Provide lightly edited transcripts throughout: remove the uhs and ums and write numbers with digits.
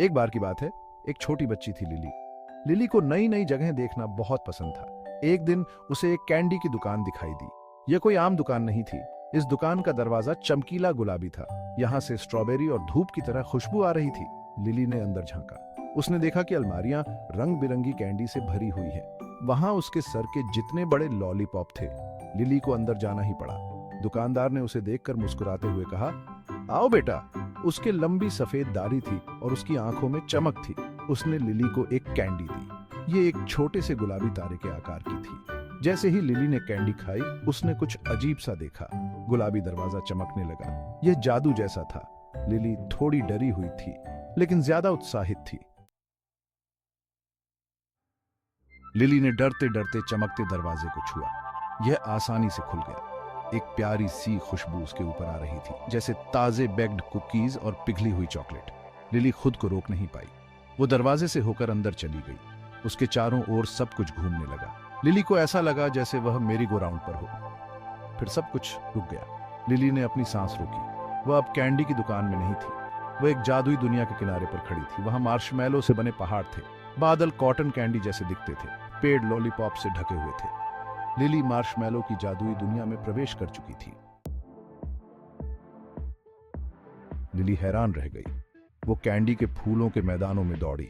एक बार की बात है, एक छोटी बच्ची थी लिली। लिली को नई नई जगहें देखना बहुत पसंद था। एक दिन उसे एक कैंडी की दुकान दिखाई दी। यह कोई आम दुकान नहीं थी। इस दुकान का दरवाजा चमकीला गुलाबी था। यहाँ से स्ट्रॉबेरी और धूप की तरह खुशबू आ रही थी। लिली ने अंदर झांका। उसने देखा कि अलमारियां रंग बिरंगी कैंडी से भरी हुई हैं। वहां उसके सर के जितने बड़े लॉलीपॉप थे। लिली को अंदर जाना ही पड़ा। दुकानदार ने उसे देखकर मुस्कुराते हुए कहा, आओ बेटा। उसके लंबी सफेद दाढ़ी थी और उसकी आंखों में चमक थी। उसने लिली को एक कैंडी दी। ये एक छोटे से गुलाबी तारे के आकार की थी। जैसे ही लिली ने कैंडी खाई, उसने कुछ अजीब सा देखा। गुलाबी दरवाजा चमकने लगा। यह जादू जैसा था। लिली थोड़ी डरी हुई थी, लेकिन ज्यादा उत्साहित थी। लिली ने डरते डरते चमकते दरवाजे को छुआ। यह आसानी से खुल गया। एक प्यारी सी खुशबू उसके ऊपर आ रही थी, जैसे ताजे बेक्ड कुकीज और पिघली हुई चॉकलेट। लिली खुद को रोक नहीं पाई। वो दरवाजे से होकर अंदर चली गई। उसके चारों ओर सब कुछ घूमने लगा। लिली को ऐसा लगा जैसे वह मेरी गो राउंड पर हो। फिर सब कुछ रुक गया। लिली ने अपनी सांस रोकी। वह अब कैंडी की दुकान में नहीं थी। वह एक जादुई दुनिया के किनारे पर खड़ी थी। वहां मार्शमैलो से बने पहाड़ थे। बादल कॉटन कैंडी जैसे दिखते थे। पेड़ लॉलीपॉप से ढके हुए थे। लिली मार्शमैलो की जादुई दुनिया में प्रवेश कर चुकी थी। लिली हैरान रह गई। वो कैंडी के फूलों के मैदानों में दौड़ी।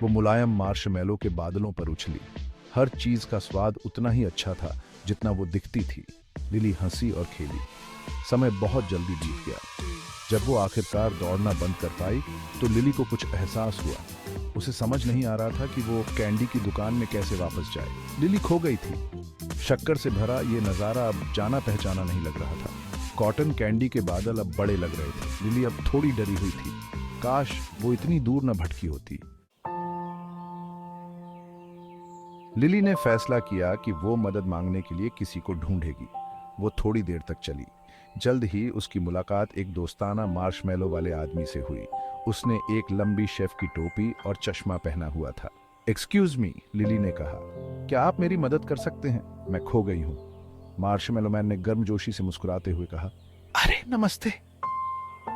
वो मुलायम मार्शमैलो के बादलों पर उछली। हर चीज का स्वाद उतना ही अच्छा था जितना वो दिखती थी। लिली हंसी और खेली। समय बहुत जल्दी बीत गया। जब वो आखिरकार दौड़ना बंद कर पाई तो लिली को कुछ एहसास हुआ। उसे समझ नहीं आ रहा था कि वो कैंडी की दुकान में कैसे वापस जाए। लिली खो गई थी। शक्कर से भरा ये नजारा अब जाना पहचाना नहीं लग रहा था। कॉटन कैंडी के बादल अब बड़े लग रहे थे। लिली अब थोड़ी डरी हुई थी। काश वो इतनी दूर न भटकी होती। लिली ने फैसला किया कि वो मदद मांगने के लिए किसी को ढूंढेगी। वो थोड़ी देर तक चली। जल्द ही उसकी मुलाकात एक दोस्ताना मार्शमैलो वाले आदमी से हुई। उसने एक लंबी शेफ की टोपी और चश्मा पहना हुआ था। एक्सक्यूज मी, लिली ने कहा, क्या आप मेरी मदद कर सकते हैं? मैं खो गई हूं। मार्शमैलो मैन ने गर्मजोशी से मुस्कुराते हुए कहा, अरे नमस्ते,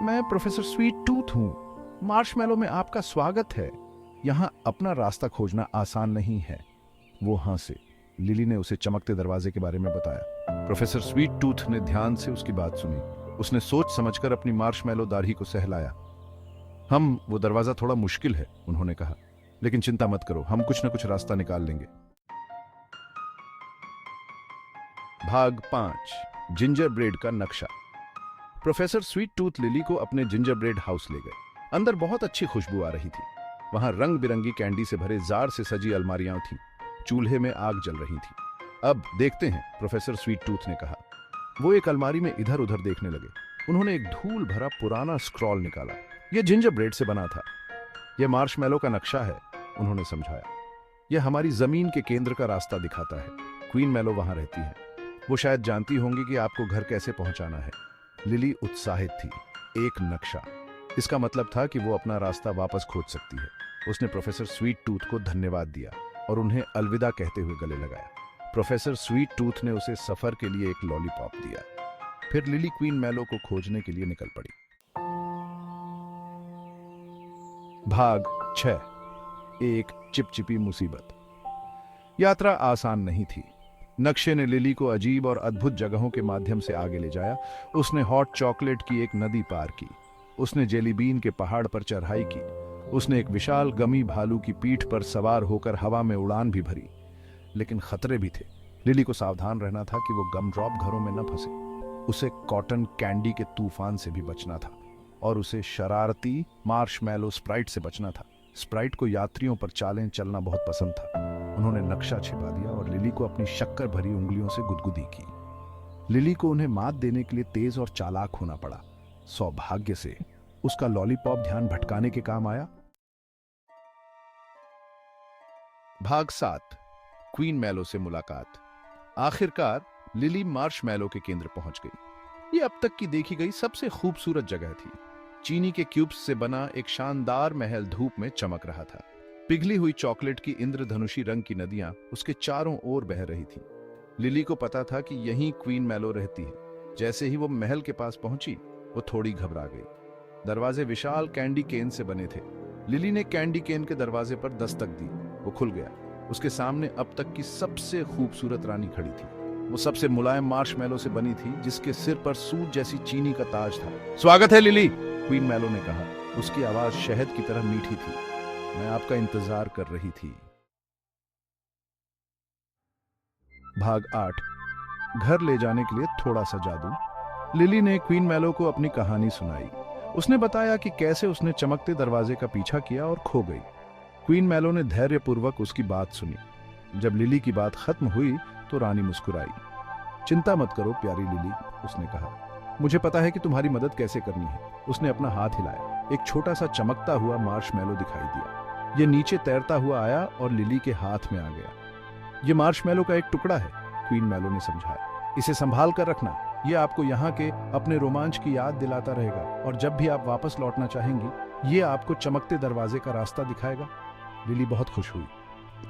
मैं प्रोफेसर स्वीट टूथ हूं। मार्शमैलो में आपका स्वागत है। यहां अपना रास्ता खोजना आसान नहीं है। वो हंसे। लिली ने उसे चमकते दरवाजे के बारे में बताया। प्रोफेसर स्वीट टूथ ने ध्यान से उसकी बात सुनी। उसने सोच समझकर अपनी मार्शमैलो दाढ़ी को सहलाया। वो दरवाजा थोड़ा मुश्किल है, उन्होंने कहा, लेकिन चिंता मत करो, हम कुछ न कुछ रास्ता निकाल लेंगे। भाग 5, जिंजर ब्रेड का नक्शा। प्रोफेसर स्वीट टूथ लिली को अपने जिंजर ब्रेड हाउस ले गए। अंदर बहुत अच्छी खुशबू आ रही थी। वहां रंग बिरंगी कैंडी से भरे जार से सजी अलमारियां थीं। चूल्हे में आग जल रही थी। अब देखते हैं, प्रोफेसर स्वीट टूथ ने कहा। वो एक अलमारी में इधर उधर देखने लगे। उन्होंने एक धूल भरा पुराना स्क्रॉल निकाला। यह जिंजर ब्रेड से बना था। यह मार्शमैलो का नक्शा है, उन्होंने समझाया। यह हमारी जमीन के केंद्र का रास्ता दिखाता है। क्वीन मैलो वहां रहती है। वो शायद जानती होंगी कि आपको घर कैसे पहुंचाना है। लिली उत्साहित थी। एक नक्शा, इसका मतलब था कि वो अपना रास्ता वापस खोज सकती है। उसने प्रोफेसर स्वीट टूथ को धन्यवाद दिया और उन्हें अलविदा कहते हुए गले लगाया। प्रोफेसर स्वीट टूथ ने उसे सफर के लिए एक लॉलीपॉप दिया। फिर लिली क्वीन मैलो को खोजने के लिए निकल पड़ी। भाग 6, एक चिपचिपी मुसीबत। यात्रा आसान नहीं थी। नक्शे ने लिली को अजीब और अद्भुत जगहों के माध्यम से आगे ले जाया। उसने हॉट चॉकलेट की एक नदी पार की। उसने जेलीबीन के पहाड़ पर चढ़ाई की। उसने एक विशाल गमी भालू की पीठ पर सवार होकर हवा में उड़ान भी भरी। लेकिन खतरे भी थे। लिली को सावधान रहना था कि वो गम ड्रॉप घरों में न फंसे। उसे कॉटन कैंडी के तूफान से भी बचना था और उसे शरारती मार्शमैलो स्प्राइट से बचना था। स्प्राइट को यात्रियों पर चालें चलना बहुत पसंद था। उन्होंने नक्शा छिपा दिया और लिली को अपनी शक्कर भरी उंगलियों से गुदगुदी की। लिली को उन्हें मात देने के लिए तेज और चालाक होना पड़ा। सौभाग्य से उसका लॉलीपॉप ध्यान भटकाने के काम आया। भाग 7, क्वीन मैलो से मुलाकात। आखिरकार लिली मार्शमैलो के केंद्र पहुंच गई। ये अब तक की देखी गई सबसे खूबसूरत जगह थी। चीनी के क्यूब्स से बना एक शानदार महल धूप में चमक रहा था। पिघली हुई चॉकलेट की इंद्रधनुषी रंग की नदियां उसके चारों ओर बह रही थीं। लिली को पता था कि यहीं क्वीन मैलो रहती है। जैसे ही वो महल के पास पहुंची, वो थोड़ी घबरा गई। दरवाजे विशाल कैंडी केन से बने थे। लिली ने कैंडी केन के दरवाजे पर दस्तक दी। वो खुल गया। उसके सामने अब तक की सबसे खूबसूरत रानी खड़ी थी। वो सबसे मुलायम मार्शमैलो से बनी थी, जिसके सिर पर सूत जैसी चीनी का ताज था। स्वागत है लिली, क्वीन मैलो ने कहा। उसकी आवाज शहद की तरह मीठी थी। मैं आपका इंतजार कर रही थी। भाग 8। घर ले जाने के लिए थोड़ा सा जादू। लिली ने क्वीन मैलो को अपनी कहानी सुनाई। उसने बताया कि कैसे उसने चमकते दरवाजे का पीछा किया और खो गई। क्वीन मैलो ने धैर्यपूर्वक उसकी बात सुनी। जब लिली की बात खत्म हुई तो रानी मुस्कुराई। चिंता मत करो प्यारी लिली, उसने कहा। मुझे पता है कि तुम्हारी मदद कैसे करनी है। उसने अपना हाथ हिलाया। एक छोटा सा चमकता हुआ मार्शमैलो दिखाई दिया। यह नीचे तैरता हुआ आया और लिली के हाथ में आ गया। यह मार्शमैलो का एक टुकड़ा है, क्वीन मैलो ने समझाया। इसे संभाल कर रखना। यह आपको यहाँ के अपने रोमांच की याद दिलाता रहेगा, और जब भी आप वापस लौटना चाहेंगी यह आपको चमकते दरवाजे का रास्ता दिखाएगा। लिली बहुत खुश हुई।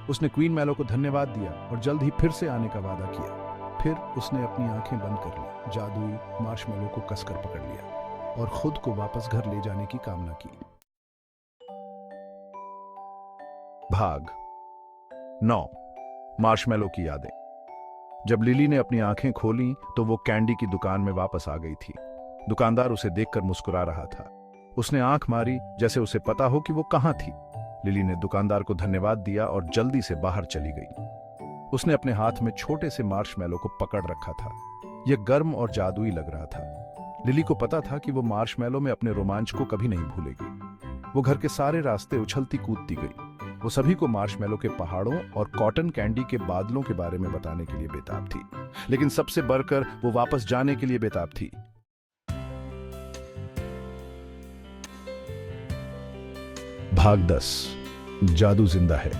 उसने क्वीन मैलो को धन्यवाद दिया और जल्द ही फिर से आने का वादा किया। फिर उसने अपनी आंखें बंद कर ली, जादुई मार्शमैलो को कसकर पकड़ लिया और खुद को वापस घर ले जाने की कामना की। भाग 9। मार्शमैलो की यादें। जब लिली ने अपनी आंखें खोलीं तो वो कैंडी की दुकान में वापस आ गई थी। दुकानदार उसे देखकर मुस्कुरा रहा था। उसने आंख मारी जैसे उसे पता हो कि वो कहां थी। लिली ने दुकानदार को धन्यवाद दिया और जल्दी से बाहर चली गई। उसने अपने हाथ में छोटे से मार्शमैलो को पकड़ रखा था। यह गर्म और जादुई लग रहा था। लिली को पता था कि वो मार्शमैलो में अपने रोमांच को कभी नहीं भूलेगी। वो घर के सारे रास्ते उछलती कूदती गई। वो सभी को मार्शमैलो के पहाड़ों और कॉटन कैंडी के बादलों के बारे में बताने के लिए बेताब थी, लेकिन सबसे बढ़कर वो वापस जाने के लिए बेताब थी। भाग 10। जादू जिंदा है।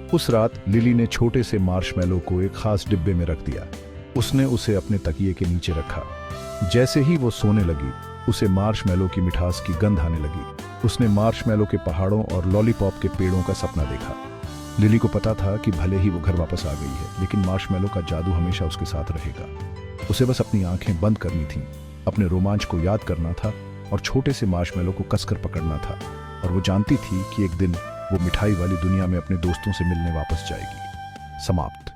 उस रात लिली ने छोटे से मार्शमैलो को एक खास डिब्बे में रख दिया। उसने उसे अपने तकिए के नीचे रखा। जैसे ही वो सोने लगी, उसे मार्शमैलो की मिठास की गंध आने लगी। उसने मार्शमैलो के पहाड़ों और लॉलीपॉप के पेड़ों का सपना देखा। लिली को पता था कि भले ही वो घर वापस आ गई है, लेकिन मार्शमैलो का जादू हमेशा उसके साथ रहेगा। उसे बस अपनी आंखें बंद करनी थीं, अपने रोमांच को याद करना था और छोटे से मार्शमैलो को कसकर पकड़ना था। और वो जानती थी कि एक दिन वो मिठाई वाली दुनिया में अपने दोस्तों से मिलने वापस जाएगी। समाप्त।